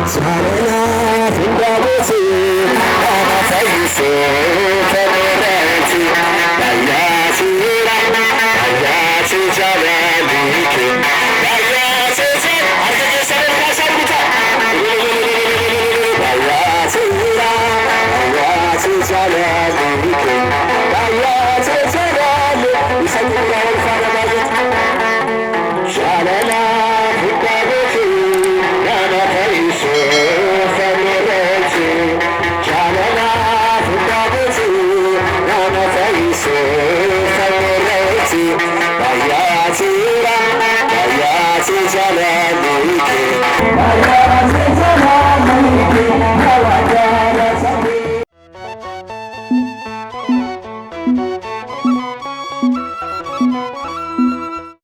ሳለና ፍንዳቦት አናፈይሶ ከመረት ባያሲራ ባያሲ ጃላሊክ ባያሲ አርገሰረ ካሳቡታ ባያሲራ ባያሲ ጃላሊክ ባያሲ ጃላል ይሰኛል ፈረማየት ሻለላ ፍንዳቦት አናፈይሶ ከመረት ሻለላ ፍንዳቦት አናፈይሶ ከመረት ባያሲራ ባያሲ ጃላል